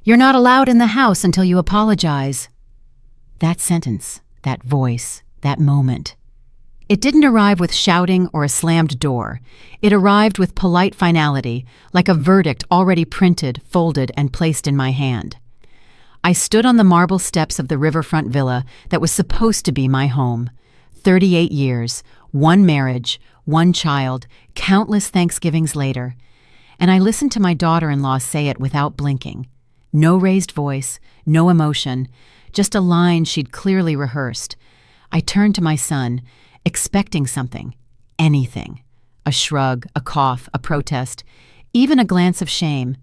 "You're not allowed in the house until you apologize." That sentence, that voice, that moment. It didn't arrive with shouting or a slammed door. It arrived with polite finality, like a verdict already printed, folded, and placed in my hand. I stood on the marble steps of the riverfront villa that was supposed to be my home. 38 years, one marriage, one child, countless Thanksgivings later. And I listened to my daughter-in-law say it without blinking. No raised voice, no emotion, just a line she'd clearly rehearsed. I turned to my son, expecting something, anything. A shrug, a cough, a protest, even a glance of shame.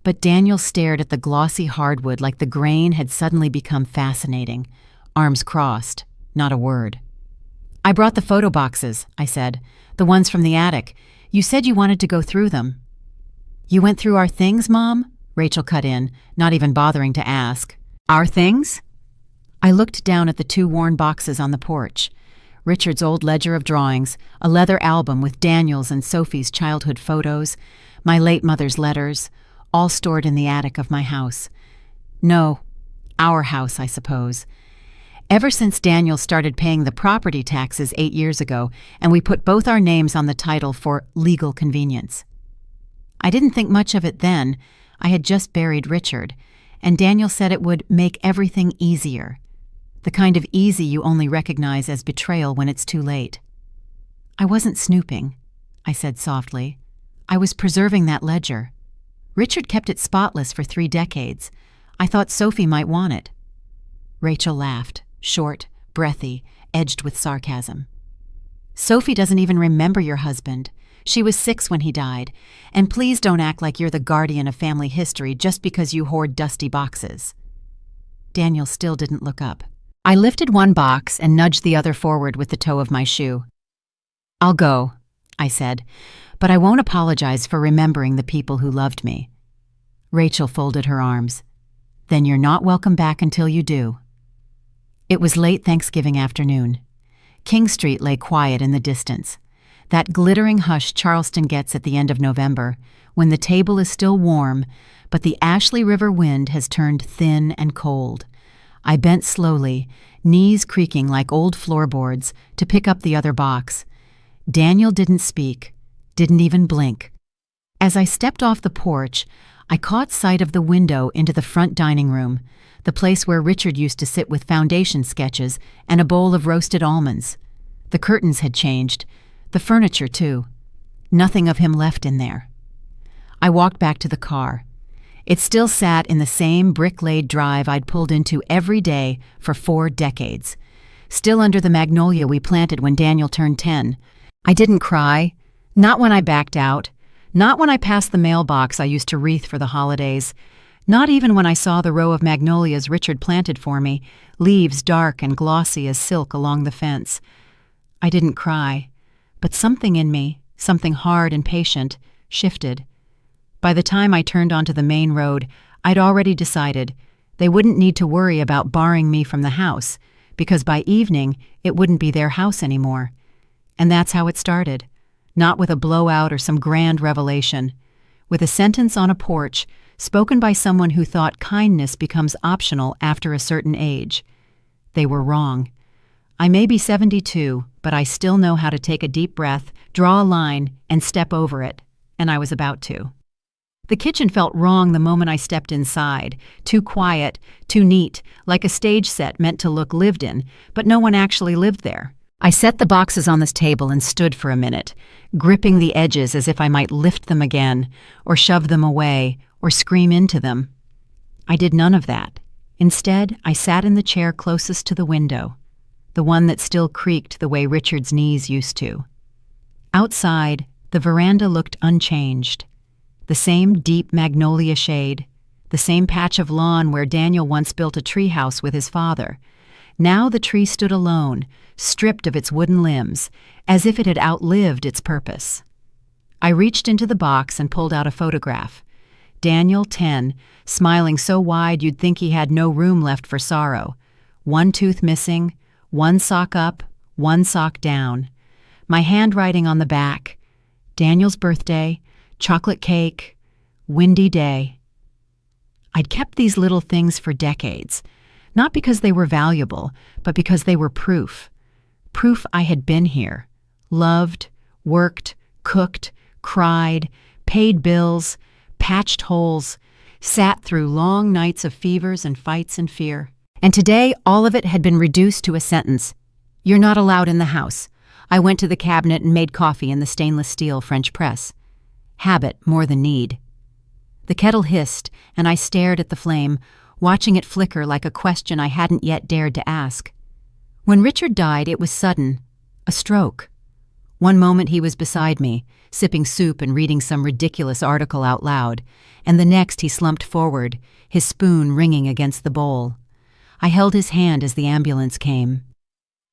But Daniel stared at the glossy hardwood like the grain had suddenly become fascinating. Arms crossed, not a word. "I brought the photo boxes," I said. "The ones from the attic. You said you wanted to go through them." "You went through our things, Mom?" Rachel cut in, not even bothering to ask. "Our things?" I looked down at the 2 worn boxes on the porch. Richard's old ledger of drawings, a leather album with Daniel's and Sophie's childhood photos, my late mother's letters, all stored in the attic of my house. No, our house, I suppose. Ever since Daniel started paying the property taxes 8 years ago, and we put both our names on the title for legal convenience. I didn't think much of it then. I had just buried Richard, and Daniel said it would make everything easier. The kind of easy you only recognize as betrayal when it's too late. "I wasn't snooping," I said softly. "I was preserving that ledger. Richard kept it spotless for 3 decades. I thought Sophie might want it." Rachel laughed, short, breathy, edged with sarcasm. "Sophie doesn't even remember your husband. She was 6 when he died. And please don't act like you're the guardian of family history just because you hoard dusty boxes." Daniel still didn't look up. I lifted one box and nudged the other forward with the toe of my shoe. "I'll go," I said, "but I won't apologize for remembering the people who loved me." Rachel folded her arms. "Then you're not welcome back until you do." It was late Thanksgiving afternoon. King Street lay quiet in the distance. That glittering hush Charleston gets at the end of November, when the table is still warm, but the Ashley River wind has turned thin and cold. I bent slowly, knees creaking like old floorboards, to pick up the other box. Daniel didn't speak, didn't even blink. As I stepped off the porch, I caught sight of the window into the front dining room, the place where Richard used to sit with foundation sketches and a bowl of roasted almonds. The curtains had changed, the furniture too. Nothing of him left in there. I walked back to the car. It still sat in the same brick-laid drive I'd pulled into every day for 4 decades, still under the magnolia we planted when Daniel turned 10. I didn't cry, not when I backed out, not when I passed the mailbox I used to wreath for the holidays, not even when I saw the row of magnolias Richard planted for me, leaves dark and glossy as silk along the fence. I didn't cry, but something in me, something hard and patient, shifted. By the time I turned onto the main road, I'd already decided they wouldn't need to worry about barring me from the house, because by evening it wouldn't be their house anymore. And that's how it started, not with a blowout or some grand revelation, with a sentence on a porch spoken by someone who thought kindness becomes optional after a certain age. They were wrong. I may be 72, but I still know how to take a deep breath, draw a line, and step over it, and I was about to. The kitchen felt wrong the moment I stepped inside, too quiet, too neat, like a stage set meant to look lived in, but no one actually lived there. I set the boxes on this table and stood for a minute, gripping the edges as if I might lift them again, or shove them away, or scream into them. I did none of that. Instead, I sat in the chair closest to the window, the one that still creaked the way Richard's knees used to. Outside, the veranda looked unchanged. The same deep magnolia shade, the same patch of lawn where Daniel once built a treehouse with his father. Now the tree stood alone, stripped of its wooden limbs, as if it had outlived its purpose. I reached into the box and pulled out a photograph. Daniel, 10, smiling so wide you'd think he had no room left for sorrow. One tooth missing, one sock up, one sock down. My handwriting on the back. Daniel's birthday, chocolate cake, windy day. I'd kept these little things for decades, not because they were valuable, but because they were proof. Proof I had been here, loved, worked, cooked, cried, paid bills, patched holes, sat through long nights of fevers and fights and fear. And today, all of it had been reduced to a sentence. You're not allowed in the house. I went to the cabinet and made coffee in the stainless steel French press. Habit more than need. The kettle hissed, and I stared at the flame, watching it flicker like a question I hadn't yet dared to ask. When Richard died, it was sudden. A stroke. One moment he was beside me, sipping soup and reading some ridiculous article out loud, and the next he slumped forward, his spoon ringing against the bowl. I held his hand as the ambulance came.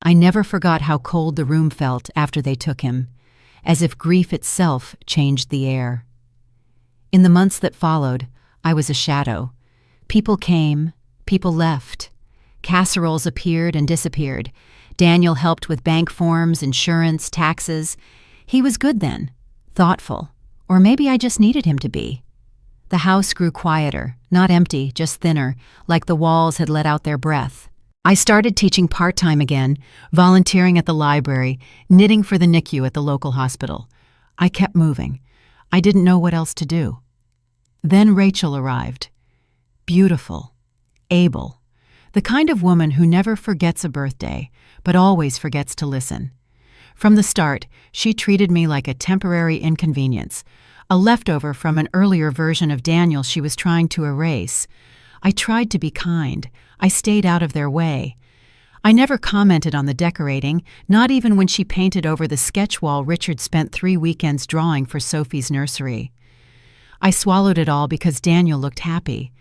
I never forgot how cold the room felt after they took him, as if grief itself changed the air. In the months that followed, I was a shadow. People came, people left. Casseroles appeared and disappeared. Daniel helped with bank forms, insurance, taxes. He was good then, thoughtful, or maybe I just needed him to be. The house grew quieter, not empty, just thinner, like the walls had let out their breath. I started teaching part-time again, volunteering at the library, knitting for the NICU at the local hospital. I kept moving. I didn't know what else to do. Then Rachel arrived. Beautiful, able, the kind of woman who never forgets a birthday, but always forgets to listen. From the start, she treated me like a temporary inconvenience, a leftover from an earlier version of Daniel she was trying to erase. I tried to be kind. I stayed out of their way. I never commented on the decorating, not even when she painted over the sketch wall Richard spent 3 weekends drawing for Sophie's nursery. I swallowed it all because Daniel looked happy,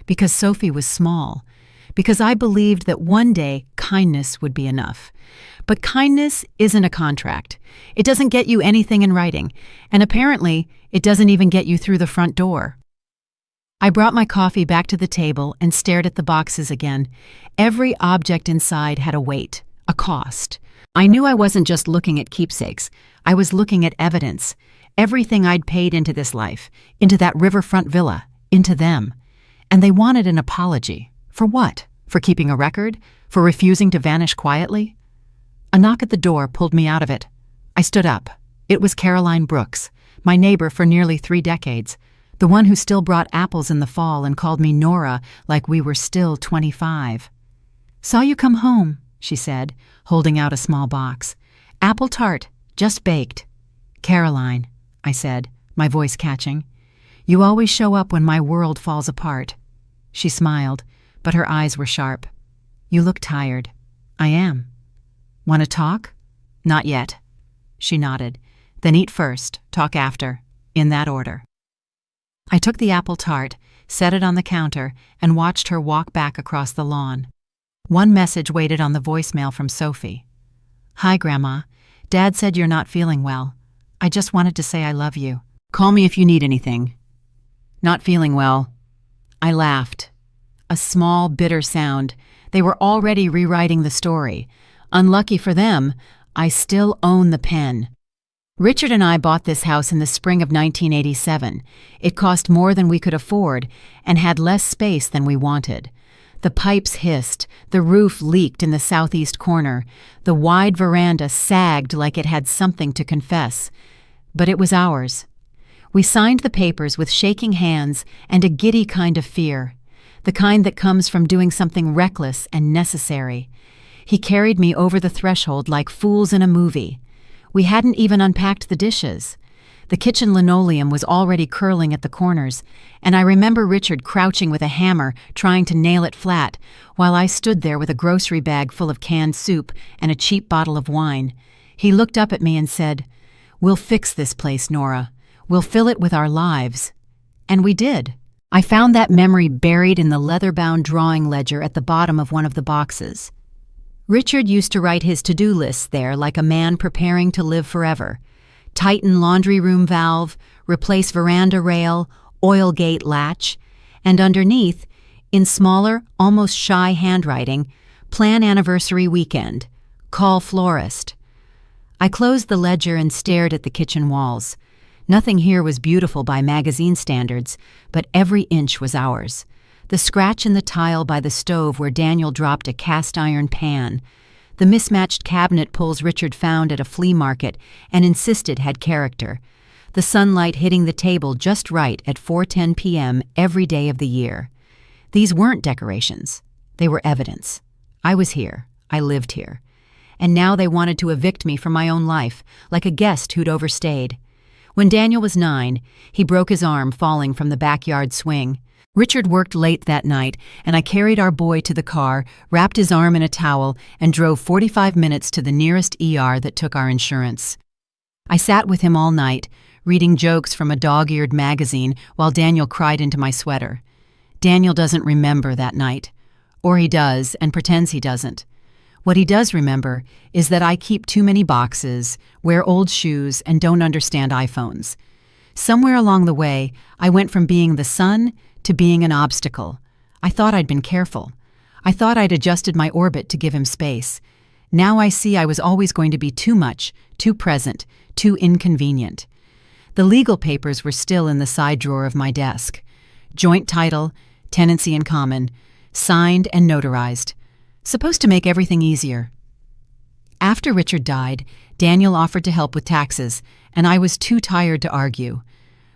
because Sophie was small, because I believed that one day kindness would be enough. But kindness isn't a contract. It doesn't get you anything in writing, and apparently, it doesn't even get you through the front door. I brought my coffee back to the table and stared at the boxes again. Every object inside had a weight, a cost. I knew I wasn't just looking at keepsakes. I was looking at evidence. Everything I'd paid into this life, into that riverfront villa, into them. And they wanted an apology. For what? For keeping a record? For refusing to vanish quietly? A knock at the door pulled me out of it. I stood up. It was Caroline Brooks, my neighbor for nearly 3 decades. The one who still brought apples in the fall and called me Nora like we were still 25. "Saw you come home," she said, holding out a small box. "Apple tart, just baked." "Caroline," I said, my voice catching. "You always show up when my world falls apart." She smiled, but her eyes were sharp. "You look tired." "I am." "Want to talk?" "Not yet." She nodded. "Then eat first, talk after, in that order." I took the apple tart, set it on the counter, and watched her walk back across the lawn. One message waited on the voicemail from Sophie. "Hi, Grandma. Dad said you're not feeling well. I just wanted to say I love you. Call me if you need anything." "Not feeling well." I laughed. A small, bitter sound. They were already rewriting the story. Unlucky for them, I still own the pen. Richard and I bought this house in the spring of 1987. It cost more than we could afford and had less space than we wanted. The pipes hissed, the roof leaked in the southeast corner, the wide veranda sagged like it had something to confess. But it was ours. We signed the papers with shaking hands and a giddy kind of fear, the kind that comes from doing something reckless and necessary. He carried me over the threshold like fools in a movie. We hadn't even unpacked the dishes. The kitchen linoleum was already curling at the corners, and I remember Richard crouching with a hammer trying to nail it flat, while I stood there with a grocery bag full of canned soup and a cheap bottle of wine. He looked up at me and said, "We'll fix this place, Nora. We'll fill it with our lives." And we did. I found that memory buried in the leather-bound drawing ledger at the bottom of one of the boxes. Richard used to write his to-do lists there like a man preparing to live forever. Tighten laundry room valve, replace veranda rail, oil gate latch, and underneath, in smaller, almost shy handwriting, plan anniversary weekend, call florist. I closed the ledger and stared at the kitchen walls. Nothing here was beautiful by magazine standards, but every inch was ours. The scratch in the tile by the stove where Daniel dropped a cast-iron pan. The mismatched cabinet pulls Richard found at a flea market and insisted had character. The sunlight hitting the table just right at 4:10 p.m. every day of the year. These weren't decorations. They were evidence. I was here. I lived here. And now they wanted to evict me from my own life, like a guest who'd overstayed. When Daniel was 9, he broke his arm falling from the backyard swing. Richard worked late that night, and I carried our boy to the car, wrapped his arm in a towel, and drove 45 minutes to the nearest ER that took our insurance. I sat with him all night, reading jokes from a dog-eared magazine while Daniel cried into my sweater. Daniel doesn't remember that night. Or he does, and pretends he doesn't. What he does remember is that I keep too many boxes, wear old shoes, and don't understand iPhones. Somewhere along the way, I went from being the sun to being an obstacle. I thought I'd been careful. I thought I'd adjusted my orbit to give him space. Now I see I was always going to be too much, too present, too inconvenient. The legal papers were still in the side drawer of my desk. Joint title, tenancy in common, signed and notarized. Supposed to make everything easier. After Richard died, Daniel offered to help with taxes, and I was too tired to argue.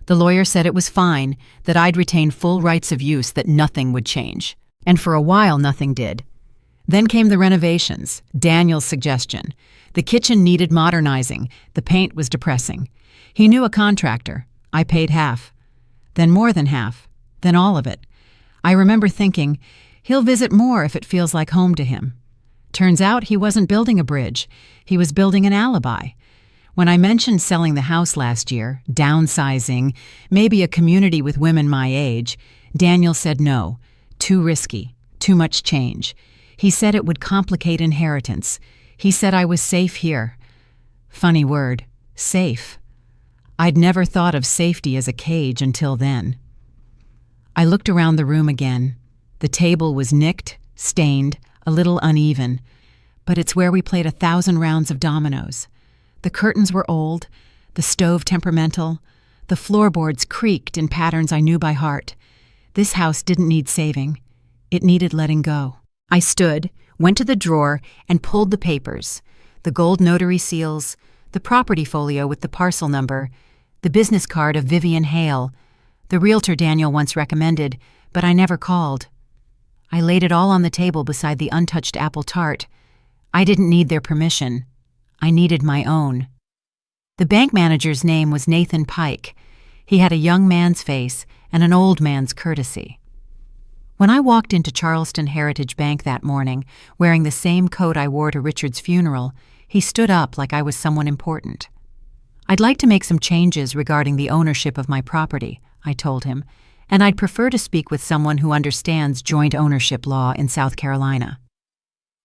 The lawyer said it was fine, that I'd retain full rights of use, that nothing would change. And for a while, nothing did. Then came the renovations, Daniel's suggestion. The kitchen needed modernizing. The paint was depressing. He knew a contractor. I paid half. Then more than half. Then all of it. I remember thinking, he'll visit more if it feels like home to him. Turns out he wasn't building a bridge. He was building an alibi. When I mentioned selling the house last year, downsizing, maybe a community with women my age, Daniel said no. Too risky. Too much change. He said it would complicate inheritance. He said I was safe here. Funny word. Safe. I'd never thought of safety as a cage until then. I looked around the room again. The table was nicked, stained, a little uneven, but it's where we played 1,000 rounds of dominoes. The curtains were old, the stove temperamental, the floorboards creaked in patterns I knew by heart. This house didn't need saving. It needed letting go. I stood, went to the drawer, and pulled the papers, the gold notary seals, the property folio with the parcel number, the business card of Vivian Hale, the realtor Daniel once recommended, but I never called. I laid it all on the table beside the untouched apple tart. I didn't need their permission. I needed my own. The bank manager's name was Nathan Pike. He had a young man's face and an old man's courtesy. When I walked into Charleston Heritage Bank that morning, wearing the same coat I wore to Richard's funeral, he stood up like I was someone important. I'd like to make some changes regarding the ownership of my property, I told him, and I'd prefer to speak with someone who understands joint ownership law in South Carolina.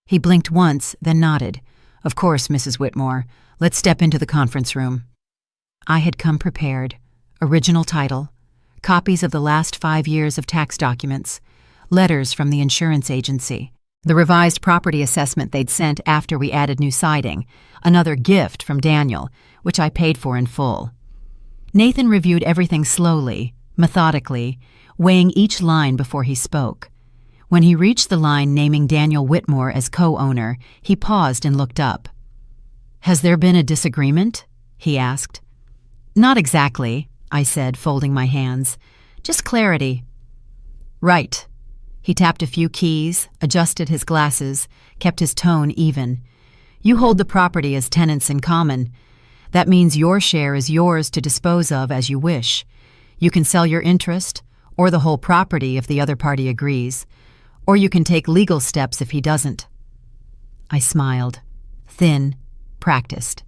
He blinked once, then nodded. Of course, Mrs. Whitmore. Let's step into the conference room. I had come prepared. Original title, copies of the last 5 years of tax documents, letters from the insurance agency, the revised property assessment they'd sent after we added new siding, another gift from Daniel, which I paid for in full. Nathan reviewed everything slowly, methodically, weighing each line before he spoke. When he reached the line naming Daniel Whitmore as co-owner, he paused and looked up. "Has there been a disagreement?" he asked. "Not exactly," I said, folding my hands. "Just clarity." "Right." He tapped a few keys, adjusted his glasses, kept his tone even. "You hold the property as tenants in common. That means your share is yours to dispose of as you wish. You can sell your interest, or the whole property if the other party agrees, or you can take legal steps if he doesn't." I smiled. Thin, practiced.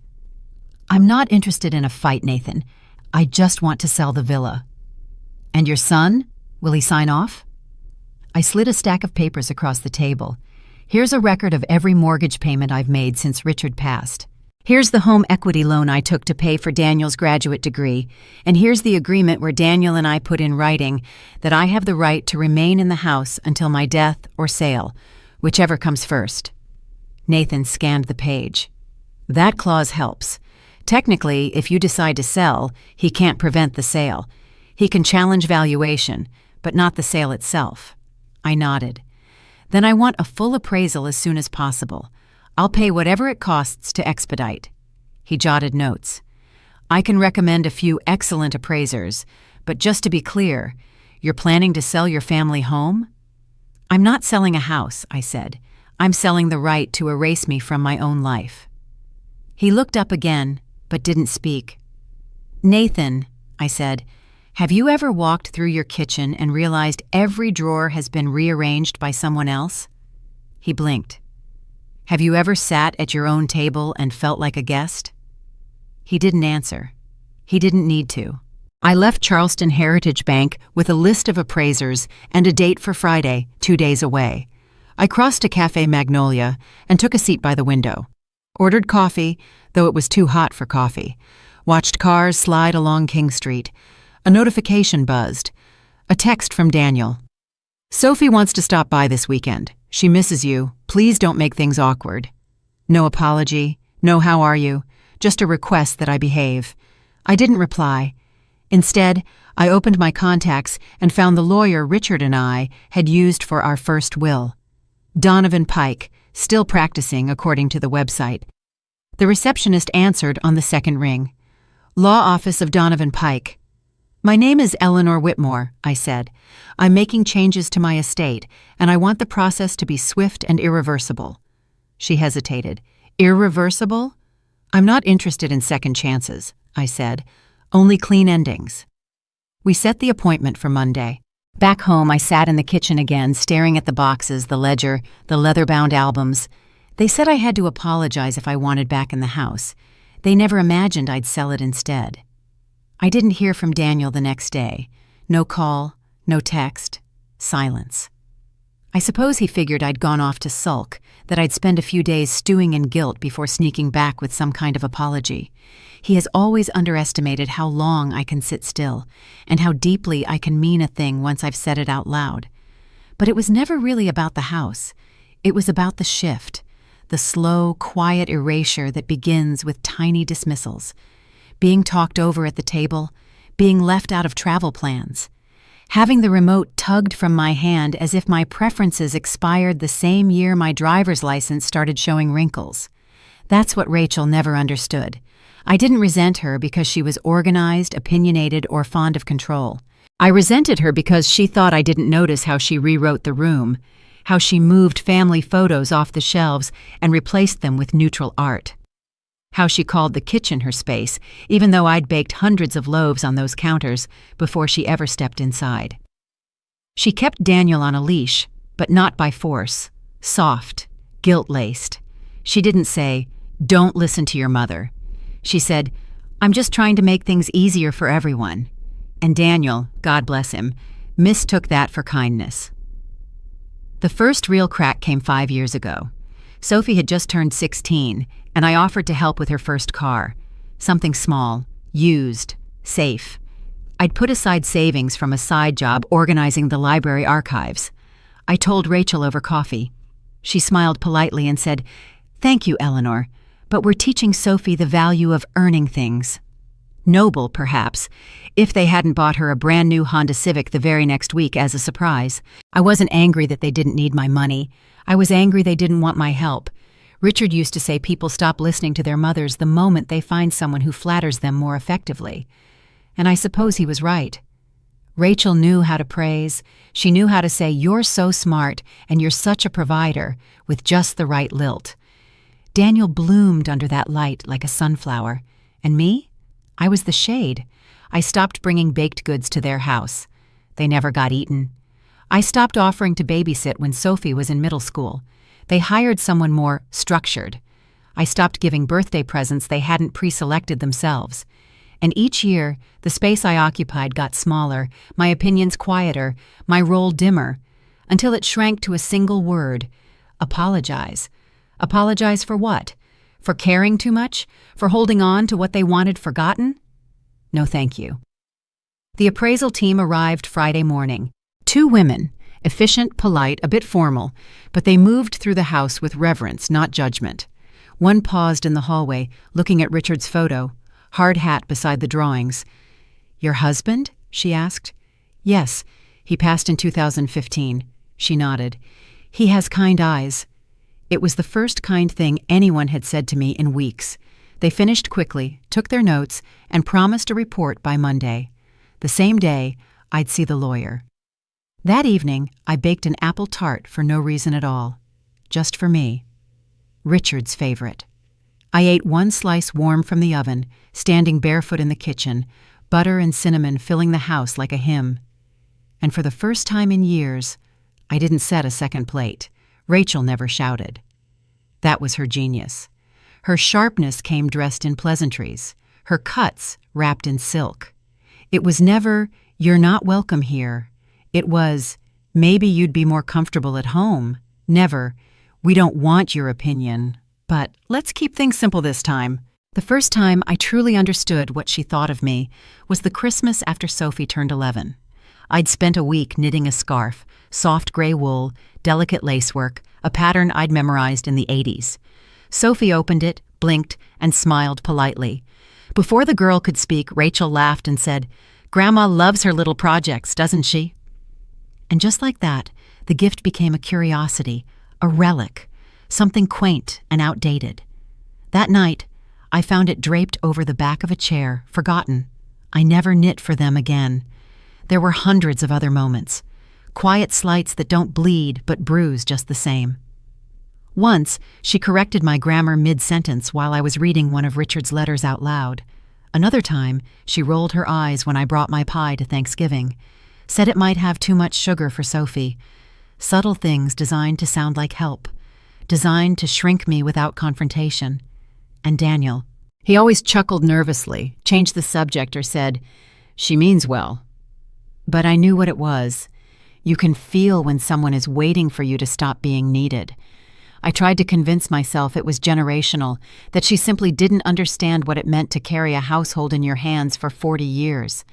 "I'm not interested in a fight, Nathan. I just want to sell the villa." "And your son? Will he sign off?" I slid a stack of papers across the table. "Here's a record of every mortgage payment I've made since Richard passed. Here's the home equity loan I took to pay for Daniel's graduate degree, and here's the agreement where Daniel and I put in writing that I have the right to remain in the house until my death or sale, whichever comes first." Nathan scanned the page. "That clause helps. Technically, if you decide to sell, he can't prevent the sale. He can challenge valuation, but not the sale itself." I nodded. Then I want a full appraisal as soon as possible. I'll pay whatever it costs to expedite. He jotted notes. I can recommend a few excellent appraisers, but just to be clear, you're planning to sell your family home? I'm not selling a house, I said. I'm selling the right to erase me from my own life. He looked up again, but didn't speak. Nathan, I said, have you ever walked through your kitchen and realized every drawer has been rearranged by someone else? He blinked. Have you ever sat at your own table and felt like a guest? He didn't answer. He didn't need to. I left Charleston Heritage Bank with a list of appraisers and a date for Friday, 2 days away. I crossed to Cafe Magnolia and took a seat by the window. Ordered coffee, though it was too hot for coffee. Watched cars slide along King Street. A notification buzzed. A text from Daniel. Sophie wants to stop by this weekend. She misses you. Please don't make things awkward. No apology. No how are you. Just a request that I behave. I didn't reply. Instead, I opened my contacts and found the lawyer Richard and I had used for our first will. Donovan Pike, still practicing according to the website. The receptionist answered on the second ring. Law Office of Donovan Pike. My name is Eleanor Whitmore, I said. I'm making changes to my estate, and I want the process to be swift and irreversible. She hesitated. Irreversible? I'm not interested in second chances, I said. Only clean endings. We set the appointment for Monday. Back home, I sat in the kitchen again, staring at the boxes, the ledger, the leather-bound albums. They said I had to apologize if I wanted back in the house. They never imagined I'd sell it instead. I didn't hear from Daniel the next day. No call, no text, silence. I suppose he figured I'd gone off to sulk, that I'd spend a few days stewing in guilt before sneaking back with some kind of apology. He has always underestimated how long I can sit still, and how deeply I can mean a thing once I've said it out loud. But it was never really about the house. It was about the shift, the slow, quiet erasure that begins with tiny dismissals. Being talked over at the table, being left out of travel plans. Having the remote tugged from my hand as if my preferences expired the same year my driver's license started showing wrinkles. That's what Rachel never understood. I didn't resent her because she was organized, opinionated, or fond of control. I resented her because she thought I didn't notice how she rewrote the room, how she moved family photos off the shelves and replaced them with neutral art. How she called the kitchen her space, even though I'd baked hundreds of loaves on those counters before she ever stepped inside. She kept Daniel on a leash, but not by force. Soft, guilt-laced. She didn't say, "Don't listen to your mother." She said, "I'm just trying to make things easier for everyone." And Daniel, God bless him, mistook that for kindness. The first real crack came 5 years ago. Sophie had just turned 16, and I offered to help with her first car. Something small, used, safe. I'd put aside savings from a side job organizing the library archives. I told Rachel over coffee. She smiled politely and said, "Thank you, Eleanor, but we're teaching Sophie the value of earning things." Noble, perhaps, if they hadn't bought her a brand new Honda Civic the very next week as a surprise. I wasn't angry that they didn't need my money. I was angry they didn't want my help. Richard used to say people stop listening to their mothers the moment they find someone who flatters them more effectively. And I suppose he was right. Rachel knew how to praise. She knew how to say, "You're so smart and you're such a provider," with just the right lilt. Daniel bloomed under that light like a sunflower. And me? I was the shade. I stopped bringing baked goods to their house. They never got eaten. I stopped offering to babysit when Sophie was in middle school. They hired someone more structured. I stopped giving birthday presents they hadn't pre-selected themselves. And each year, the space I occupied got smaller, my opinions quieter, my role dimmer, until it shrank to a single word: apologize. Apologize for what? For caring too much? For holding on to what they wanted forgotten? No, thank you. The appraisal team arrived Friday morning. 2 women, efficient, polite, a bit formal, but they moved through the house with reverence, not judgment. One paused in the hallway, looking at Richard's photo, hard hat beside the drawings. "Your husband?" she asked. "Yes, he passed in 2015. She nodded. "He has kind eyes." It was the first kind thing anyone had said to me in weeks. They finished quickly, took their notes, and promised a report by Monday. The same day, I'd see the lawyer. That evening, I baked an apple tart for no reason at all. Just for me. Richard's favorite. I ate one slice warm from the oven, standing barefoot in the kitchen, butter and cinnamon filling the house like a hymn. And for the first time in years, I didn't set a second plate. Rachel never shouted. That was her genius. Her sharpness came dressed in pleasantries, her cuts wrapped in silk. It was never, "You're not welcome here." It was, "Maybe you'd be more comfortable at home." Never, "We don't want your opinion, but let's keep things simple this time." The first time I truly understood what she thought of me was the Christmas after Sophie turned 11. I'd spent a week knitting a scarf, soft gray wool, delicate lacework, a pattern I'd memorized in the 80s. Sophie opened it, blinked, and smiled politely. Before the girl could speak, Rachel laughed and said, "Grandma loves her little projects, doesn't she?" And just like that, the gift became a curiosity, a relic, something quaint and outdated. That night, I found it draped over the back of a chair, forgotten. I never knit for them again. There were hundreds of other moments, quiet slights that don't bleed but bruise just the same. Once, she corrected my grammar mid-sentence while I was reading one of Richard's letters out loud. Another time, she rolled her eyes when I brought my pie to Thanksgiving, said it might have too much sugar for Sophie. Subtle things designed to sound like help, designed to shrink me without confrontation. And Daniel. He always chuckled nervously, changed the subject, or said, "She means well." But I knew what it was. You can feel when someone is waiting for you to stop being needed. I tried to convince myself it was generational, that she simply didn't understand what it meant to carry a household in your hands for 40 years.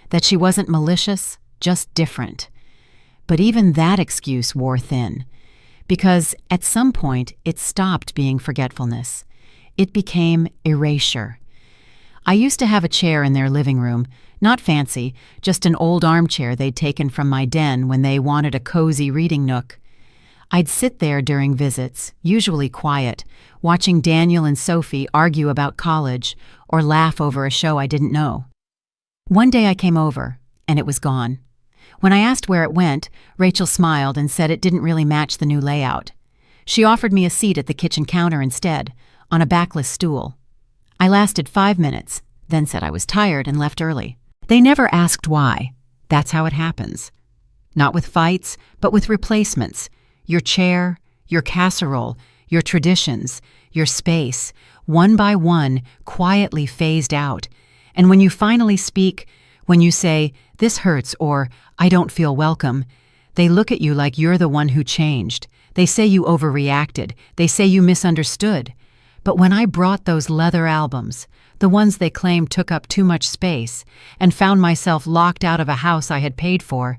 That she wasn't malicious, just different. But even that excuse wore thin, because at some point it stopped being forgetfulness. It became erasure. I used to have a chair in their living room, not fancy, just an old armchair they'd taken from my den when they wanted a cozy reading nook. I'd sit there during visits, usually quiet, watching Daniel and Sophie argue about college or laugh over a show I didn't know. One day I came over, and it was gone. When I asked where it went, Rachel smiled and said it didn't really match the new layout. She offered me a seat at the kitchen counter instead, on a backless stool. I lasted 5 minutes, then said I was tired and left early. They never asked why. That's how it happens. Not with fights, but with replacements. Your chair, your casserole, your traditions, your space, one by one, quietly phased out. And when you finally speak, when you say, "This hurts," or "I don't feel welcome," they look at you like you're the one who changed. They say you overreacted. They say you misunderstood. But when I brought those leather albums, the ones they claimed took up too much space, and found myself locked out of a house I had paid for,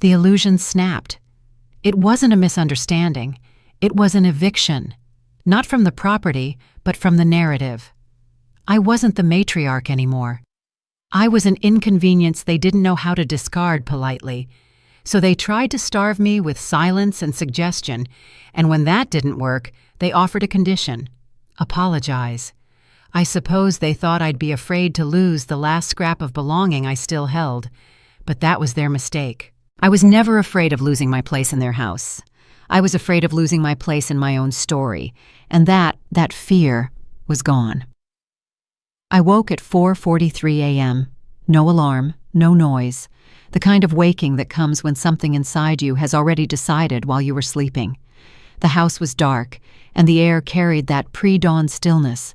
the illusion snapped. It wasn't a misunderstanding. It was an eviction. Not from the property, but from the narrative. I wasn't the matriarch anymore. I was an inconvenience they didn't know how to discard politely. So they tried to starve me with silence and suggestion, and when that didn't work, they offered a condition. Apologize. I suppose they thought I'd be afraid to lose the last scrap of belonging I still held, but that was their mistake. I was never afraid of losing my place in their house. I was afraid of losing my place in my own story, and that fear was gone. I woke at 4:43 a.m. No alarm, no noise, the kind of waking that comes when something inside you has already decided while you were sleeping. The house was dark, and the air carried that pre-dawn stillness,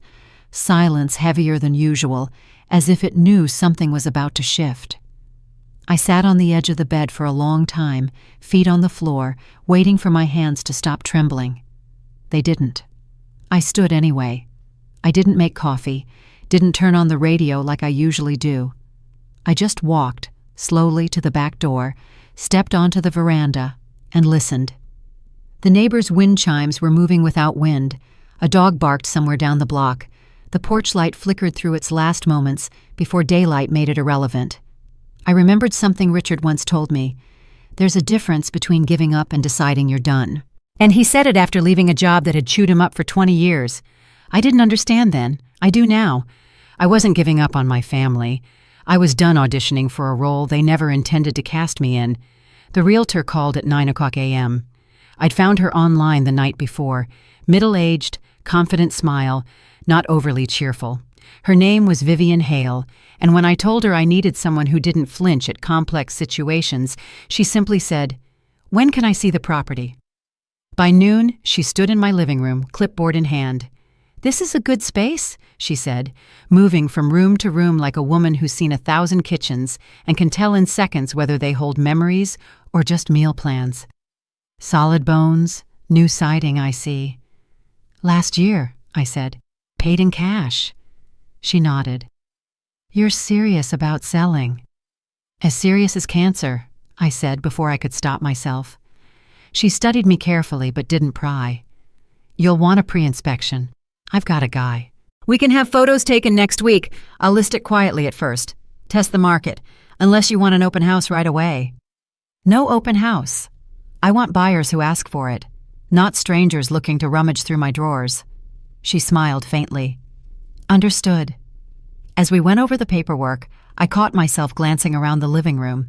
silence heavier than usual, as if it knew something was about to shift. I sat on the edge of the bed for a long time, feet on the floor, waiting for my hands to stop trembling. They didn't. I stood anyway. I didn't make coffee, didn't turn on the radio like I usually do. I just walked, slowly to the back door, stepped onto the veranda, and listened. The neighbors' wind chimes were moving without wind. A dog barked somewhere down the block. The porch light flickered through its last moments before daylight made it irrelevant. I remembered something Richard once told me. There's a difference between giving up and deciding you're done. And he said it after leaving a job that had chewed him up for 20 years. I didn't understand then. I do now. I wasn't giving up on my family. I was done auditioning for a role they never intended to cast me in. The realtor called at 9:00 a.m. I'd found her online the night before, middle-aged, confident smile, not overly cheerful. Her name was Vivian Hale, and when I told her I needed someone who didn't flinch at complex situations, she simply said, "When can I see the property?" By noon, she stood in my living room, clipboard in hand. "This is a good space," she said, moving from room to room like a woman who's seen 1,000 kitchens and can tell in seconds whether they hold memories or just meal plans. "Solid bones, new siding, I see." "Last year," I said. "Paid in cash." She nodded. "You're serious about selling." "As serious as cancer," I said before I could stop myself. She studied me carefully but didn't pry. "You'll want a pre-inspection. I've got a guy. We can have photos taken next week. I'll list it quietly at first. Test the market, unless you want an open house right away." "No open house. I want buyers who ask for it, not strangers looking to rummage through my drawers." She smiled faintly. "Understood." As we went over the paperwork, I caught myself glancing around the living room.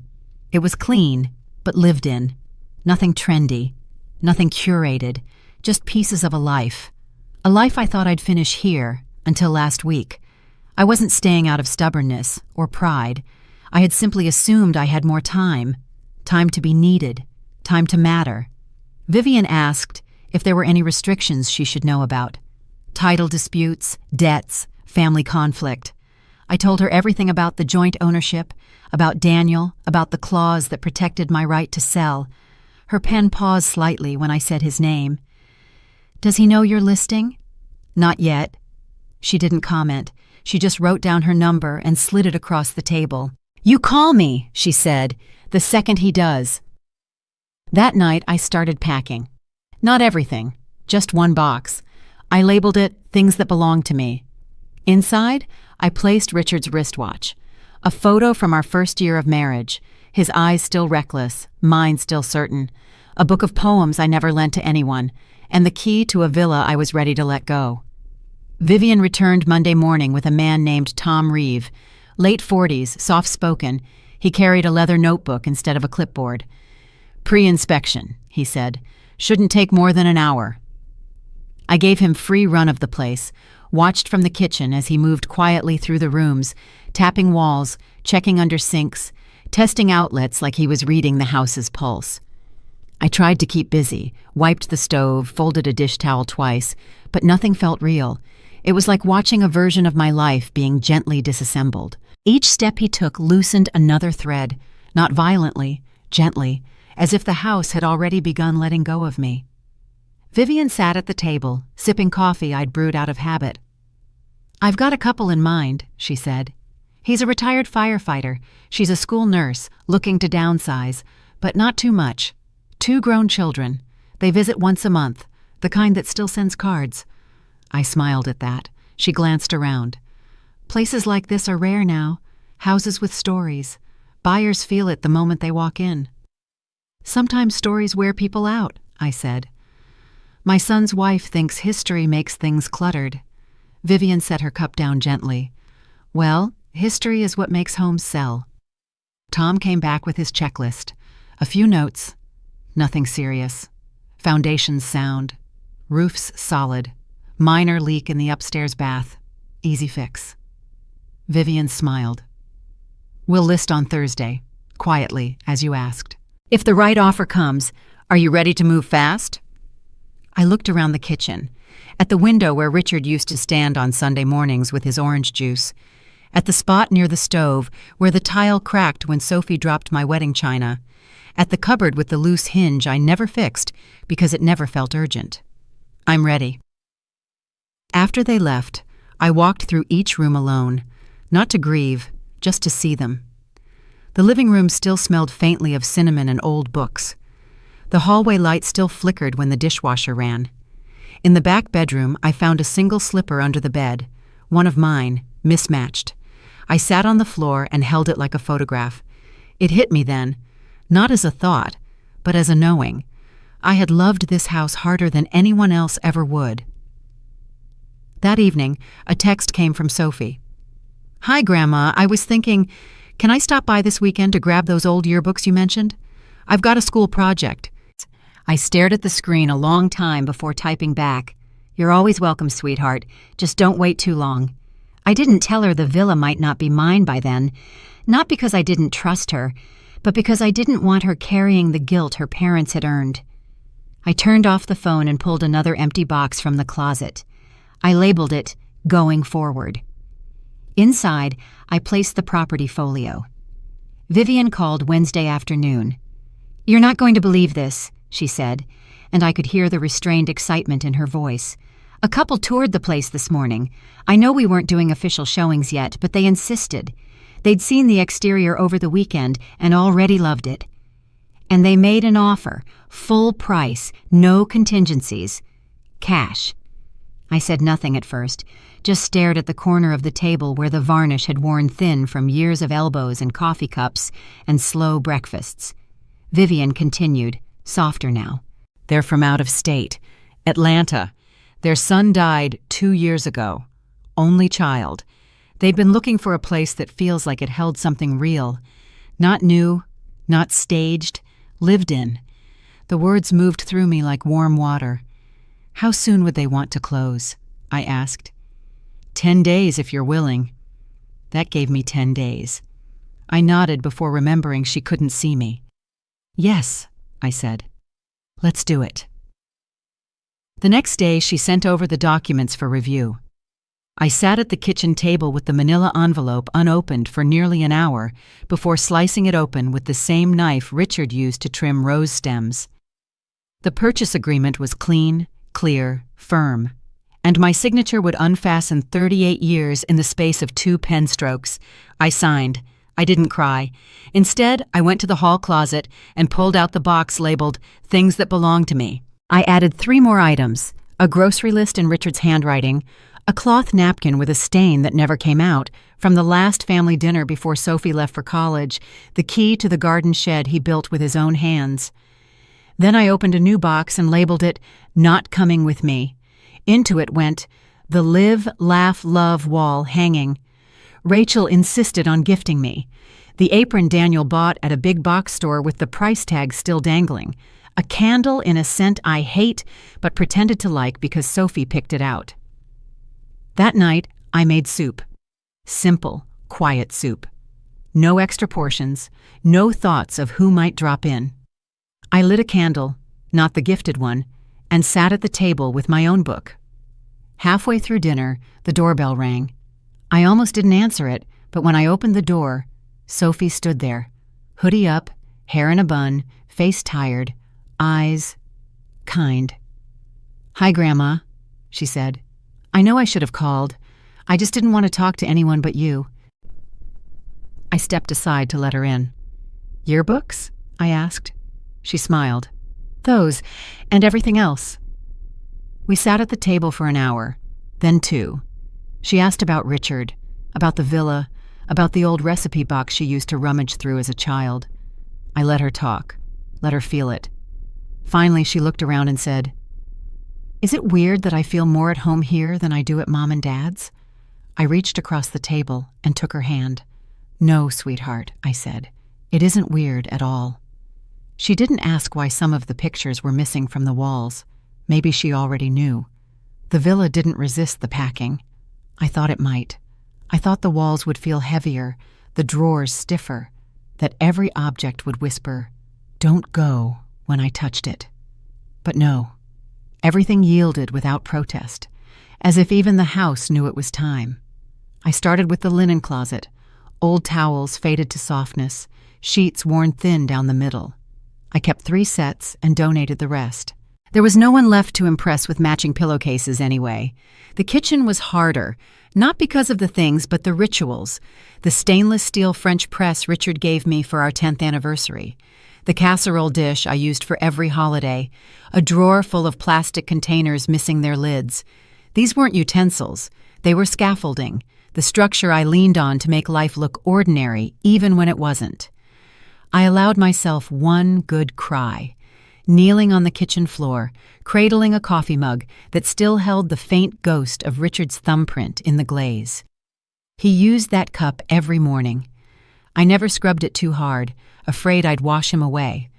It was clean, but lived in. Nothing trendy, nothing curated, just pieces of a life. A life I thought I'd finish here until last week. I wasn't staying out of stubbornness or pride. I had simply assumed I had more time to be needed, time to matter. Vivian asked if there were any restrictions she should know about. Title disputes, debts, family conflict. I told her everything about the joint ownership, about Daniel, about the clause that protected my right to sell. Her pen paused slightly when I said his name. "Does he know you're listing?" "Not yet." She didn't comment. She just wrote down her number and slid it across the table. "You call me," she said, "the second he does." That night I started packing. Not everything, just one box. I labeled it Things That Belong to Me. Inside, I placed Richard's wristwatch. A photo from our first year of marriage, his eyes still reckless, mine still certain. A book of poems I never lent to anyone, and the key to a villa I was ready to let go. Vivian returned Monday morning with a man named Tom Reeve. Late 40s, soft-spoken, he carried a leather notebook instead of a clipboard. "Pre-inspection," he said. "Shouldn't take more than an hour." I gave him free run of the place, watched from the kitchen as he moved quietly through the rooms, tapping walls, checking under sinks, testing outlets like he was reading the house's pulse. I tried to keep busy, wiped the stove, folded a dish towel twice, but nothing felt real. It was like watching a version of my life being gently disassembled. Each step he took loosened another thread, not violently, gently, as if the house had already begun letting go of me. Vivian sat at the table, sipping coffee I'd brewed out of habit. "I've got a couple in mind," she said. "He's a retired firefighter. She's a school nurse, looking to downsize, but not too much. 2 grown children. They visit once a month, the kind that still sends cards." I smiled at that. She glanced around. "Places like this are rare now. Houses with stories. Buyers feel it the moment they walk in." "Sometimes stories wear people out," I said. "My son's wife thinks history makes things cluttered." Vivian set her cup down gently. "Well, history is what makes homes sell." Tom came back with his checklist. A few notes. Nothing serious. Foundations sound. Roofs solid. Minor leak in the upstairs bath. Easy fix. Vivian smiled. "We'll list on Thursday. Quietly, as you asked. If the right offer comes, are you ready to move fast?" I looked around the kitchen, at the window where Richard used to stand on Sunday mornings with his orange juice, at the spot near the stove where the tile cracked when Sophie dropped my wedding china, at the cupboard with the loose hinge I never fixed because it never felt urgent. "I'm ready." After they left, I walked through each room alone, not to grieve, just to see them. The living room still smelled faintly of cinnamon and old books. The hallway light still flickered when the dishwasher ran. In the back bedroom, I found a single slipper under the bed, one of mine, mismatched. I sat on the floor and held it like a photograph. It hit me then. Not as a thought, but as a knowing. I had loved this house harder than anyone else ever would. That evening, a text came from Sophie. "Hi, Grandma. I was thinking, can I stop by this weekend to grab those old yearbooks you mentioned? I've got a school project." I stared at the screen a long time before typing back. "You're always welcome, sweetheart. Just don't wait too long." I didn't tell her the villa might not be mine by then, not because I didn't trust her, but because I didn't want her carrying the guilt her parents had earned. I turned off the phone and pulled another empty box from the closet. I labeled it, "Going Forward." Inside, I placed the property folio. Vivian called Wednesday afternoon. "You're not going to believe this," she said, and I could hear the restrained excitement in her voice. "A couple toured the place this morning. I know we weren't doing official showings yet, but they insisted. They'd seen the exterior over the weekend and already loved it. And they made an offer, full price, no contingencies. Cash." I said nothing at first, just stared at the corner of the table where the varnish had worn thin from years of elbows and coffee cups and slow breakfasts. Vivian continued, softer now. "They're from out of state. Atlanta. Their son died 2 years ago. Only child. They'd been looking for a place that feels like it held something real. Not new, not staged, lived in." The words moved through me like warm water. "How soon would they want to close?" I asked. 10 days if you're willing." That gave me 10 days. I nodded before remembering she couldn't see me. "Yes," I said. "Let's do it." The next day, she sent over the documents for review. I sat at the kitchen table with the manila envelope unopened for nearly an hour before slicing it open with the same knife Richard used to trim rose stems. The purchase agreement was clean, clear, firm, and my signature would unfasten 38 years in the space of 2 pen strokes. I signed. I didn't cry. Instead, I went to the hall closet and pulled out the box labeled "Things That Belong to Me." I added 3 more items: a grocery list in Richard's handwriting, a cloth napkin with a stain that never came out from the last family dinner before Sophie left for college, the key to the garden shed he built with his own hands. Then I opened a new box and labeled it "Not Coming With Me." Into it went the Live, Laugh, Love wall hanging. Rachel insisted on gifting me. The apron Daniel bought at a big box store with the price tag still dangling. A candle in a scent I hate but pretended to like because Sophie picked it out. That night, I made soup. Simple, quiet soup. No extra portions, no thoughts of who might drop in. I lit a candle, not the gifted one, and sat at the table with my own book. Halfway through dinner, the doorbell rang. I almost didn't answer it, but when I opened the door, Sophie stood there, hoodie up, hair in a bun, face tired, eyes kind. "Hi, Grandma," she said. "I know I should have called. I just didn't want to talk to anyone but you." I stepped aside to let her in. "Yearbooks?" I asked. She smiled. "Those, and everything else." We sat at the table for an hour, then 2. She asked about Richard, about the villa, about the old recipe box she used to rummage through as a child. I let her talk, let her feel it. Finally, she looked around and said, "Is it weird that I feel more at home here than I do at Mom and Dad's?" I reached across the table and took her hand. "No, sweetheart," I said. "It isn't weird at all." She didn't ask why some of the pictures were missing from the walls. Maybe she already knew. The villa didn't resist the packing. I thought it might. I thought the walls would feel heavier, the drawers stiffer, that every object would whisper, "Don't go," when I touched it. But no. Everything yielded without protest, as if even the house knew it was time. I started with the linen closet, old towels faded to softness, sheets worn thin down the middle. I kept 3 sets and donated the rest. There was no one left to impress with matching pillowcases anyway. The kitchen was harder, not because of the things, but the rituals. The stainless steel French press Richard gave me for our 10th anniversary. The casserole dish I used for every holiday. A drawer full of plastic containers missing their lids. These weren't utensils. They were scaffolding, the structure I leaned on to make life look ordinary, even when it wasn't. I allowed myself one good cry, kneeling on the kitchen floor, cradling a coffee mug that still held the faint ghost of Richard's thumbprint in the glaze. He used that cup every morning. I never scrubbed it too hard, afraid I'd wash him away.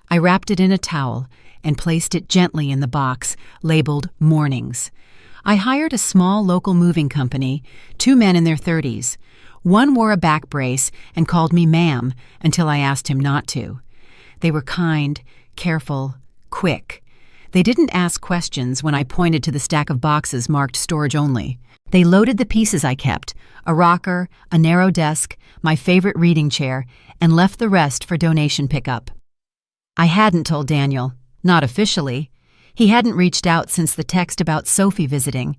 I wrapped it in a towel and placed it gently in the box labeled Mornings. I hired a small local moving company, 2 men in their 30s. One wore a back brace and called me ma'am until I asked him not to. They were kind, careful, quick. They didn't ask questions when I pointed to the stack of boxes marked storage only. They loaded the pieces I kept, a rocker, a narrow desk, my favorite reading chair, and left the rest for donation pickup. I hadn't told Daniel, not officially. He hadn't reached out since the text about Sophie visiting.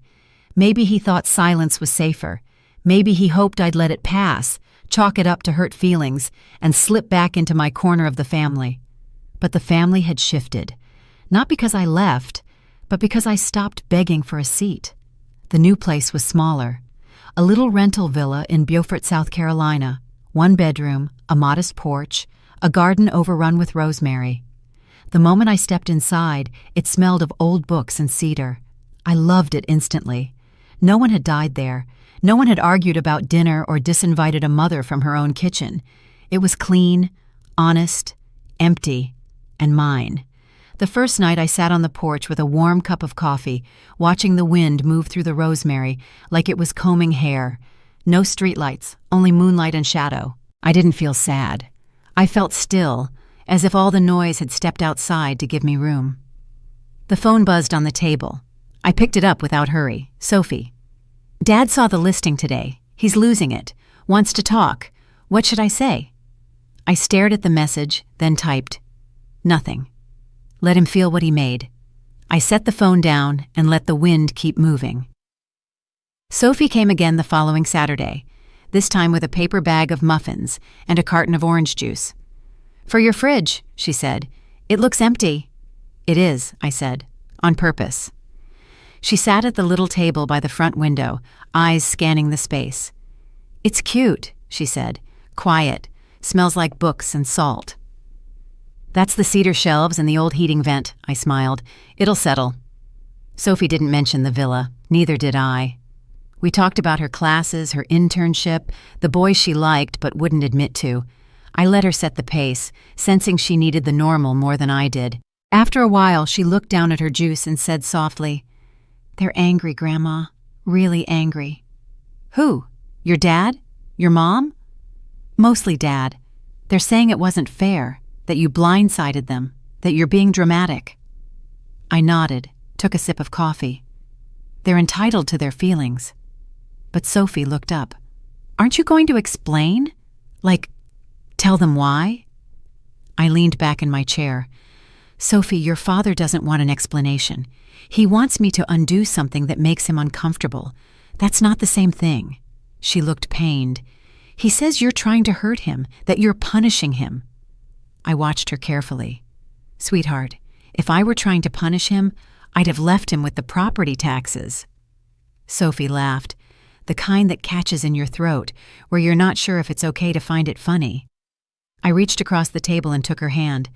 Maybe he thought silence was safer. Maybe he hoped I'd let it pass, chalk it up to hurt feelings, and slip back into my corner of the family. But the family had shifted. Not because I left, but because I stopped begging for a seat. The new place was smaller. A little rental villa in Beaufort, South Carolina. 1 bedroom, a modest porch, a garden overrun with rosemary. The moment I stepped inside, it smelled of old books and cedar. I loved it instantly. No one had died there. No one had argued about dinner or disinvited a mother from her own kitchen. It was clean, honest, empty, and mine. The first night I sat on the porch with a warm cup of coffee, watching the wind move through the rosemary like it was combing hair. No streetlights, only moonlight and shadow. I didn't feel sad. I felt still, as if all the noise had stepped outside to give me room. The phone buzzed on the table. I picked it up without hurry. Sophie. Dad saw the listing today. He's losing it. Wants to talk. What should I say? I stared at the message, then typed, nothing. Let him feel what he made. I set the phone down and let the wind keep moving. Sophie came again the following Saturday, this time with a paper bag of muffins and a carton of orange juice. For your fridge, she said. It looks empty. It is, I said, on purpose. She sat at the little table by the front window, eyes scanning the space. It's cute, she said. Quiet. Smells like books and salt. That's the cedar shelves and the old heating vent, I smiled. It'll settle. Sophie didn't mention the villa. Neither did I. We talked about her classes, her internship, the boys she liked but wouldn't admit to. I let her set the pace, sensing she needed the normal more than I did. After a while, she looked down at her juice and said softly, They're angry, Grandma. Really angry. Who? Your dad? Your mom? Mostly Dad. They're saying it wasn't fair, that you blindsided them, that you're being dramatic. I nodded, took a sip of coffee. They're entitled to their feelings. But Sophie looked up. Aren't you going to explain? Like, tell them why? I leaned back in my chair. Sophie, your father doesn't want an explanation. He wants me to undo something that makes him uncomfortable. That's not the same thing. She looked pained. He says you're trying to hurt him, that you're punishing him. I watched her carefully. Sweetheart, if I were trying to punish him, I'd have left him with the property taxes. Sophie laughed, the kind that catches in your throat, where you're not sure if it's okay to find it funny. I reached across the table and took her hand.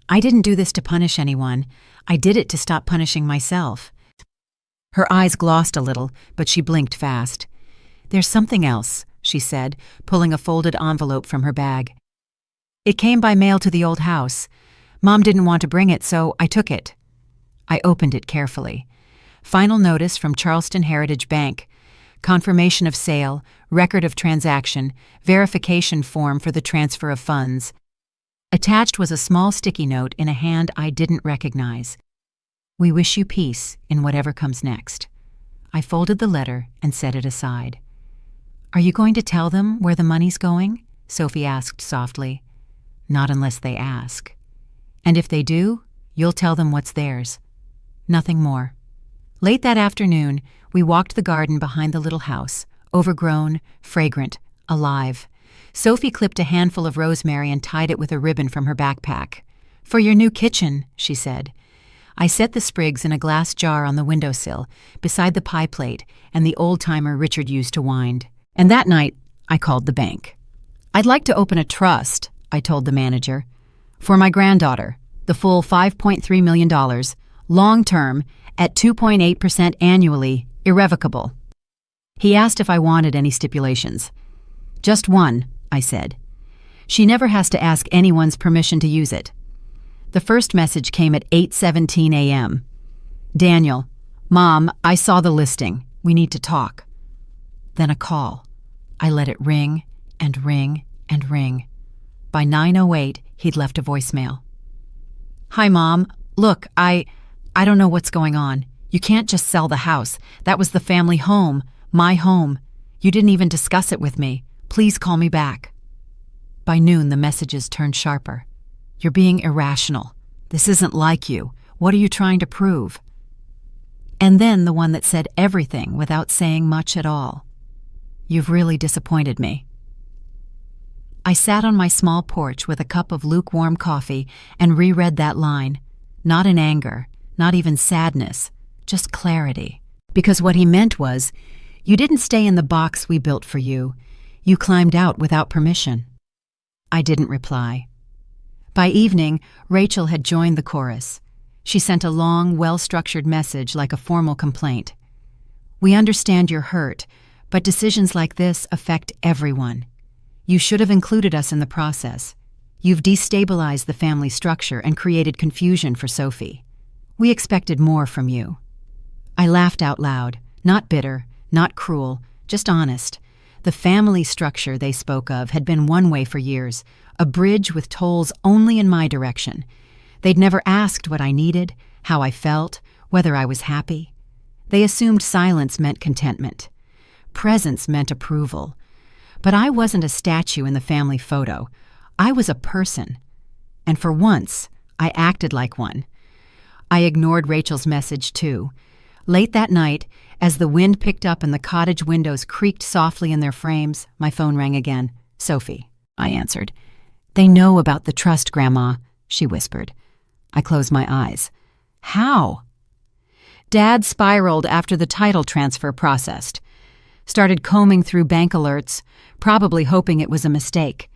I didn't do this to punish anyone. I did it to stop punishing myself. Her eyes glossed a little, but she blinked fast. There's something else, she said, pulling a folded envelope from her bag. It came by mail to the old house. Mom didn't want to bring it, so I took it. I opened it carefully. Final notice from Charleston Heritage Bank. Confirmation of sale, record of transaction, verification form for the transfer of funds. Attached was a small sticky note in a hand I didn't recognize. We wish you peace in whatever comes next. I folded the letter and set it aside. Are you going to tell them where the money's going? Sophie asked softly. Not unless they ask. And if they do, you'll tell them what's theirs. Nothing more. Late that afternoon, we walked the garden behind the little house, overgrown, fragrant, alive. Sophie clipped a handful of rosemary and tied it with a ribbon from her backpack. For your new kitchen, she said. I set the sprigs in a glass jar on the windowsill, beside the pie plate and the old-timer Richard used to wind. And that night, I called the bank. I'd like to open a trust, I told the manager. For my granddaughter, the full $5.3 million, long-term, at 2.8% annually, irrevocable. He asked if I wanted any stipulations. Just one, I said. She never has to ask anyone's permission to use it. The first message came at 8:17 a.m. Daniel, Mom, I saw the listing. We need to talk. Then a call. I let it ring and ring and ring. By 9:08, he'd left a voicemail. Hi, Mom. Look, I don't know what's going on. You can't just sell the house. That was the family home, my home. You didn't even discuss it with me. Please call me back. By noon, the messages turned sharper. You're being irrational. This isn't like you. What are you trying to prove? And then the one that said everything without saying much at all. You've really disappointed me. I sat on my small porch with a cup of lukewarm coffee and reread that line, not in anger, not even sadness, just clarity. Because what he meant was, you didn't stay in the box we built for you. You climbed out without permission. I didn't reply. By evening, Rachel had joined the chorus. She sent a long, well-structured message like a formal complaint. We understand you're hurt, but decisions like this affect everyone. You should have included us in the process. You've destabilized the family structure and created confusion for Sophie. We expected more from you. I laughed out loud, not bitter, not cruel, just honest. The family structure they spoke of had been one way for years, a bridge with tolls only in my direction. They'd never asked what I needed, how I felt, whether I was happy. They assumed silence meant contentment. Presence meant approval. But I wasn't a statue in the family photo. I was a person. And for once, I acted like one. I ignored Rachel's message, too. Late that night, as the wind picked up and the cottage windows creaked softly in their frames, my phone rang again. Sophie, I answered. They know about the trust, Grandma, she whispered. I closed my eyes. How? Dad spiraled after the title transfer processed. Started combing through bank alerts, probably hoping it was a mistake.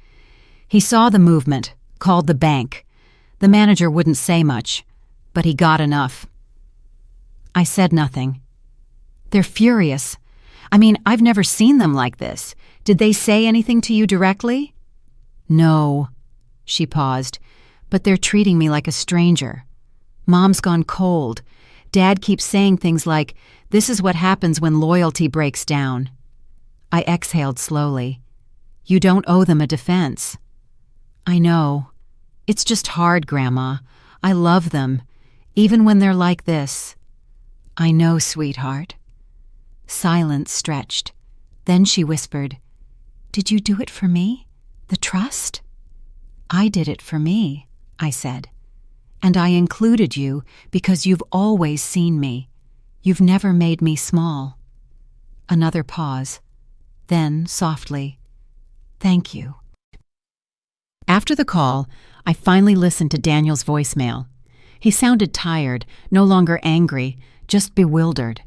He saw the movement, called the bank. The manager wouldn't say much, but he got enough. I said nothing. They're furious. I mean, I've never seen them like this. Did they say anything to you directly? No. She paused. But they're treating me like a stranger. Mom's gone cold. Dad keeps saying things like, this is what happens when loyalty breaks down. I exhaled slowly. You don't owe them a defense. I know. It's just hard, Grandma. I love them, even when they're like this. I know, sweetheart. Silence stretched. Then she whispered, Did you do it for me? The trust? I did it for me, I said. And I included you because you've always seen me. You've never made me small. Another pause. Then, softly, Thank you. After the call, I finally listened to Daniel's voicemail. He sounded tired, no longer angry, just bewildered.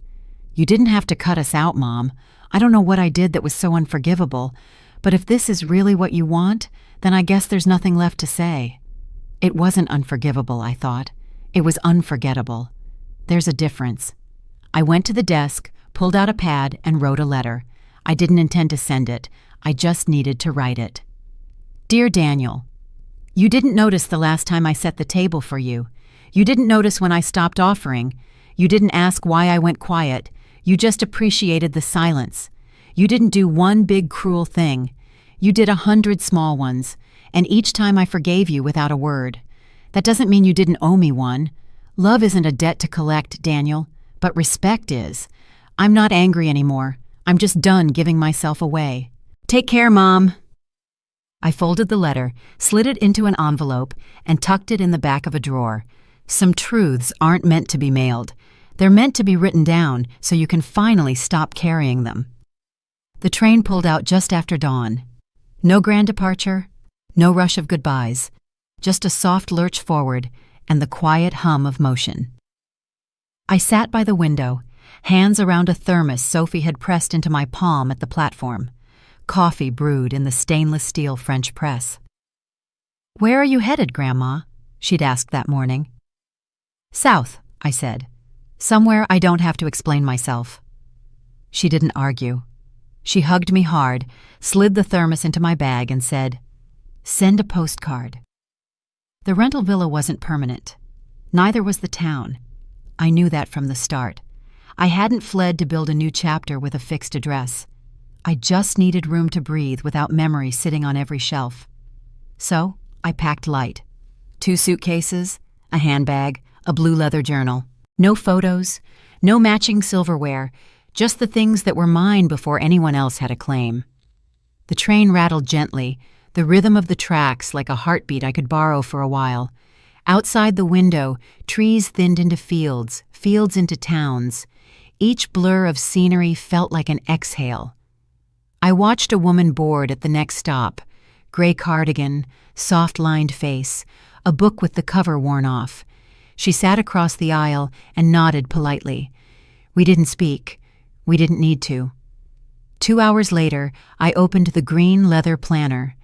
You didn't have to cut us out, Mom. I don't know what I did that was so unforgivable, but if this is really what you want, then I guess there's nothing left to say. It wasn't unforgivable, I thought. It was unforgettable. There's a difference. I went to the desk, pulled out a pad, and wrote a letter. I didn't intend to send it. I just needed to write it. Dear Daniel, you didn't notice the last time I set the table for you. You didn't notice when I stopped offering. You didn't ask why I went quiet. You just appreciated the silence. You didn't do one big cruel thing. You did 100 small ones, and each time I forgave you without a word. That doesn't mean you didn't owe me one. Love isn't a debt to collect, Daniel, but respect is. I'm not angry anymore. I'm just done giving myself away. Take care, Mom. I folded the letter, slid it into an envelope, and tucked it in the back of a drawer. Some truths aren't meant to be mailed. They're meant to be written down so you can finally stop carrying them. The train pulled out just after dawn. No grand departure, no rush of goodbyes, just a soft lurch forward and the quiet hum of motion. I sat by the window, hands around a thermos Sophie had pressed into my palm at the platform. Coffee brewed in the stainless steel French press. "Where are you headed, Grandma?" she'd asked that morning. "South," I said. "Somewhere I don't have to explain myself." She didn't argue. She hugged me hard, slid the thermos into my bag, and said, "Send a postcard." The rental villa wasn't permanent. Neither was the town. I knew that from the start. I hadn't fled to build a new chapter with a fixed address. I just needed room to breathe without memory sitting on every shelf. So I packed light. 2 suitcases, a handbag, a blue leather journal. No photos, no matching silverware, just the things that were mine before anyone else had a claim. The train rattled gently, the rhythm of the tracks like a heartbeat I could borrow for a while. Outside the window, trees thinned into fields, fields into towns. Each blur of scenery felt like an exhale. I watched a woman board at the next stop, gray cardigan, soft-lined face, a book with the cover worn off. She sat across the aisle and nodded politely. We didn't speak. We didn't need to. 2 hours later, I opened the green leather planner.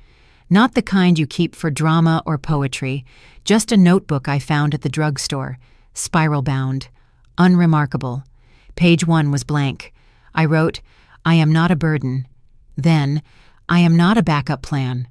Not the kind you keep for drama or poetry, just a notebook I found at the drugstore, spiral-bound, unremarkable. Page 1 was blank. I wrote, "I am not a burden." Then, "I am not a backup plan."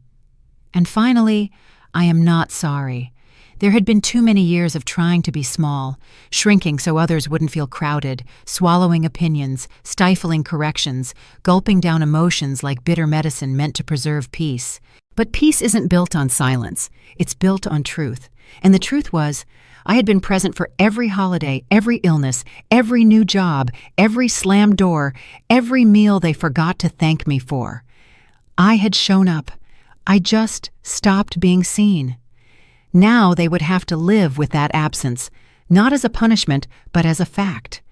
And finally, "I am not sorry." There had been too many years of trying to be small, shrinking so others wouldn't feel crowded, swallowing opinions, stifling corrections, gulping down emotions like bitter medicine meant to preserve peace. But peace isn't built on silence. It's built on truth. And the truth was, I had been present for every holiday, every illness, every new job, every slammed door, every meal they forgot to thank me for. I had shown up. I just stopped being seen. Now they would have to live with that absence, not as a punishment, but as a fact.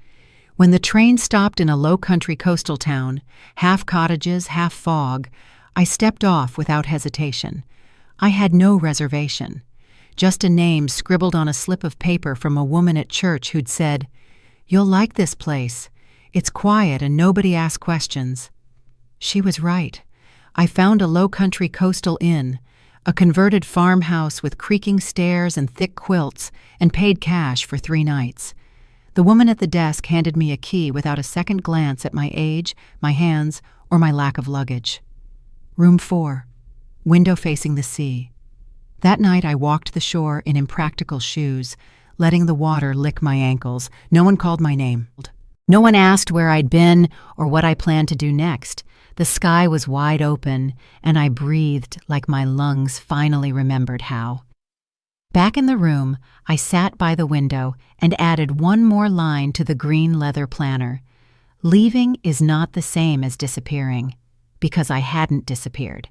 When the train stopped in a low-country coastal town, half cottages, half fog, I stepped off without hesitation. I had no reservation. Just a name scribbled on a slip of paper from a woman at church who'd said, "You'll like this place. It's quiet and nobody asks questions." She was right. I found a low-country coastal inn, a converted farmhouse with creaking stairs and thick quilts, and paid cash for 3 nights. The woman at the desk handed me a key without a second glance at my age, my hands, or my lack of luggage. Room 4, window facing the sea. That night I walked the shore in impractical shoes, letting the water lick my ankles. No one called my name. No one asked where I'd been or what I planned to do next. The sky was wide open, and I breathed like my lungs finally remembered how. Back in the room, I sat by the window and added one more line to the green leather planner. Leaving is not the same as disappearing, because I hadn't disappeared.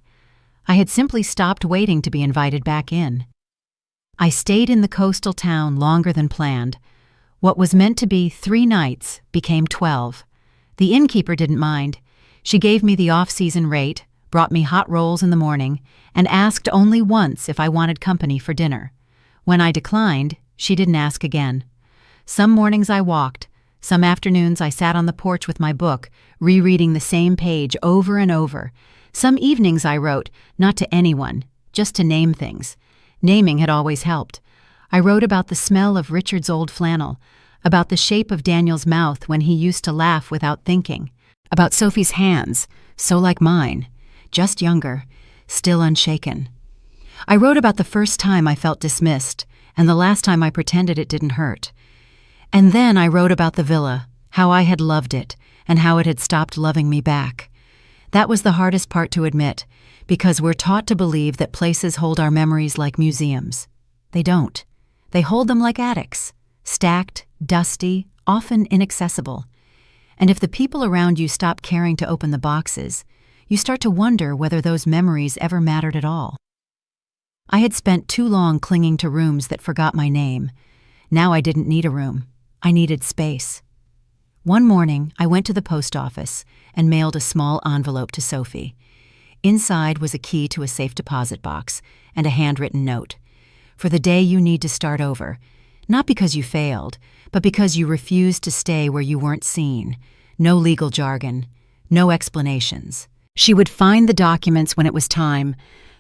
I had simply stopped waiting to be invited back in. I stayed in the coastal town longer than planned. What was meant to be 3 nights became 12. The innkeeper didn't mind. She gave me the off-season rate, brought me hot rolls in the morning, and asked only once if I wanted company for dinner. When I declined, she didn't ask again. Some mornings I walked. Some afternoons I sat on the porch with my book, rereading the same page over and over. Some evenings I wrote, not to anyone, just to name things. Naming had always helped. I wrote about the smell of Richard's old flannel, about the shape of Daniel's mouth when he used to laugh without thinking, about Sophie's hands, so like mine, just younger, still unshaken. I wrote about the first time I felt dismissed, and the last time I pretended it didn't hurt. And then I wrote about the villa, how I had loved it, and how it had stopped loving me back. That was the hardest part to admit, because we're taught to believe that places hold our memories like museums. They don't. They hold them like attics, stacked, dusty, often inaccessible. And if the people around you stop caring to open the boxes, you start to wonder whether those memories ever mattered at all. I had spent too long clinging to rooms that forgot my name. Now I didn't need a room. I needed space. One morning, I went to the post office and mailed a small envelope to Sophie. Inside was a key to a safe deposit box and a handwritten note. For the day you need to start over, not because you failed, but because you refused to stay where you weren't seen. No legal jargon, no explanations. She would find the documents when it was time,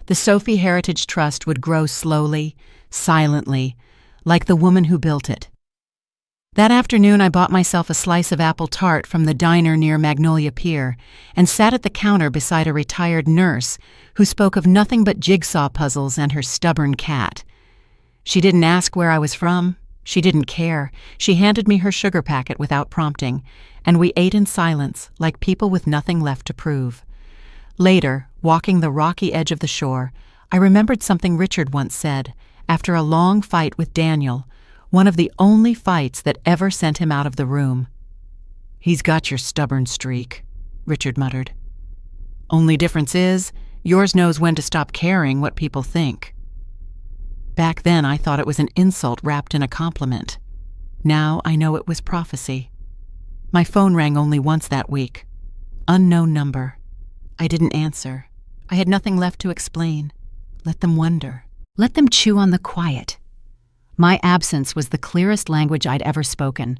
The Sophie Heritage Trust would grow slowly, silently, like the woman who built it. That afternoon, I bought myself a slice of apple tart from the diner near Magnolia Pier and sat at the counter beside a retired nurse who spoke of nothing but jigsaw puzzles and her stubborn cat. She didn't ask where I was from. She didn't care. She handed me her sugar packet without prompting, and we ate in silence like people with nothing left to prove. Later, walking the rocky edge of the shore, I remembered something Richard once said after a long fight with Daniel, one of the only fights that ever sent him out of the room. "He's got your stubborn streak," Richard muttered. "Only difference is, yours knows when to stop caring what people think." Back then, I thought it was an insult wrapped in a compliment. Now I know it was prophecy. My phone rang only once that week. Unknown number. I didn't answer. I had nothing left to explain. Let them wonder. Let them chew on the quiet. My absence was the clearest language I'd ever spoken,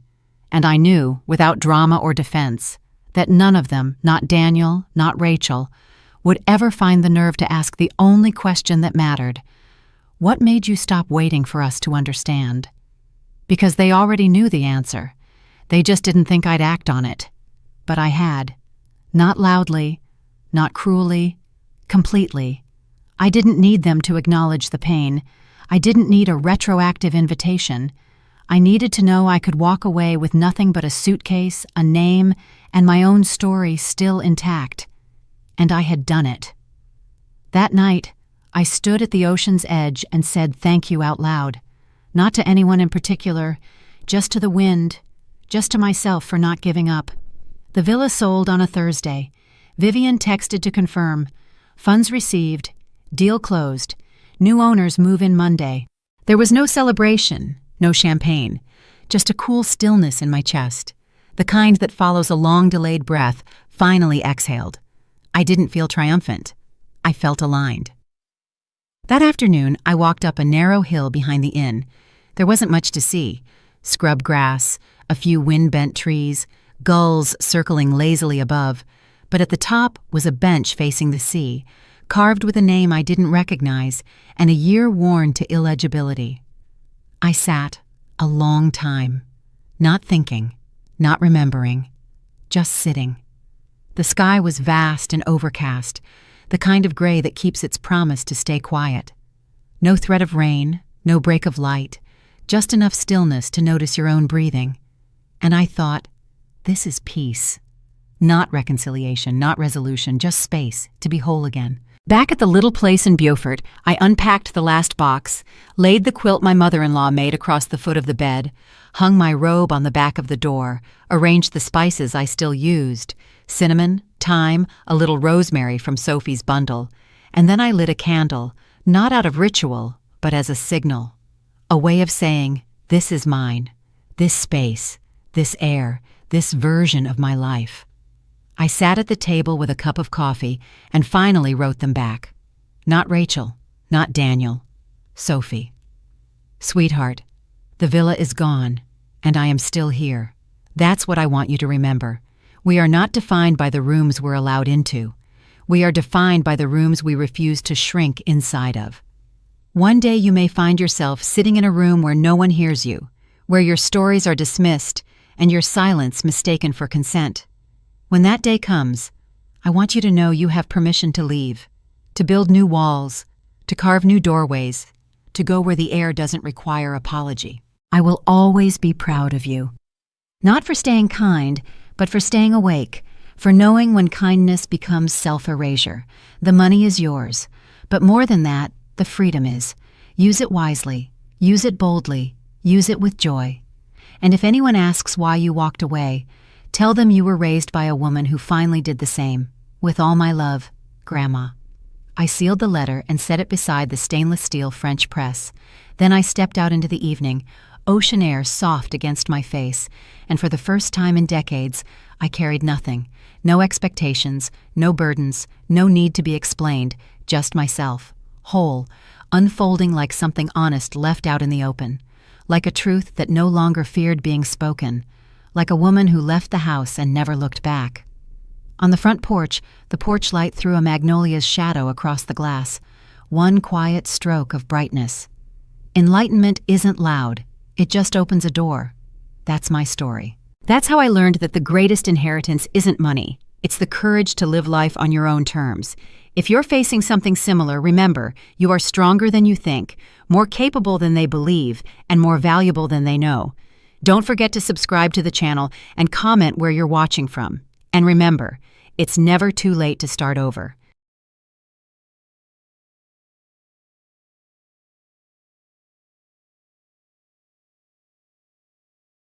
and I knew, without drama or defense, that none of them, not Daniel, not Rachel, would ever find the nerve to ask the only question that mattered. What made you stop waiting for us to understand? Because they already knew the answer. They just didn't think I'd act on it. But I had. Not loudly, not cruelly, completely. I didn't need them to acknowledge the pain. I didn't need a retroactive invitation. I needed to know I could walk away with nothing but a suitcase, a name, and my own story still intact. And I had done it. That night, I stood at the ocean's edge and said thank you out loud. Not to anyone in particular, just to the wind, just to myself for not giving up. The villa sold on a Thursday. Vivian texted to confirm. Funds received. Deal closed. New owners move in Monday. There was no celebration, no champagne, just a cool stillness in my chest, the kind that follows a long-delayed breath, finally exhaled. I didn't feel triumphant. I felt aligned. That afternoon, I walked up a narrow hill behind the inn. There wasn't much to see. Scrub grass, a few wind-bent trees, gulls circling lazily above. But at the top was a bench facing the sea, carved with a name I didn't recognize and a year worn to illegibility. I sat a long time, not thinking, not remembering, just sitting. The sky was vast and overcast, the kind of gray that keeps its promise to stay quiet. No threat of rain, no break of light, just enough stillness to notice your own breathing. And I thought, this is peace. Not reconciliation, not resolution, just space to be whole again. Back at the little place in Beaufort, I unpacked the last box, laid the quilt my mother-in-law made across the foot of the bed, hung my robe on the back of the door, arranged the spices I still used, cinnamon, thyme, a little rosemary from Sophie's bundle, and then I lit a candle, not out of ritual, but as a signal, a way of saying, this is mine, this space, this air, this version of my life. I sat at the table with a cup of coffee and finally wrote them back. Not Rachel, not Daniel, Sophie. Sweetheart, the villa is gone, and I am still here. That's what I want you to remember. We are not defined by the rooms we're allowed into. We are defined by the rooms we refuse to shrink inside of. One day you may find yourself sitting in a room where no one hears you, where your stories are dismissed and your silence mistaken for consent. When that day comes, I want you to know you have permission to leave, to build new walls, to carve new doorways, to go where the air doesn't require apology. I will always be proud of you. Not for staying kind, but for staying awake, for knowing when kindness becomes self-erasure. The money is yours, but more than that, the freedom is. Use it wisely, use it boldly, use it with joy. And if anyone asks why you walked away, tell them you were raised by a woman who finally did the same. With all my love, Grandma. I sealed the letter and set it beside the stainless steel French press. Then I stepped out into the evening, ocean air soft against my face, and for the first time in decades, I carried nothing. No expectations, no burdens, no need to be explained, just myself, whole, unfolding like something honest left out in the open, like a truth that no longer feared being spoken, like a woman who left the house and never looked back. On the front porch, the porch light threw a magnolia's shadow across the glass. one quiet stroke of brightness. Enlightenment isn't loud, it just opens a door. That's my story. That's how I learned that the greatest inheritance isn't money. It's the courage to live life on your own terms. If you're facing something similar, remember, you are stronger than you think, more capable than they believe, and more valuable than they know. Don't forget to subscribe to the channel and comment where you're watching from. And remember, it's never too late to start over.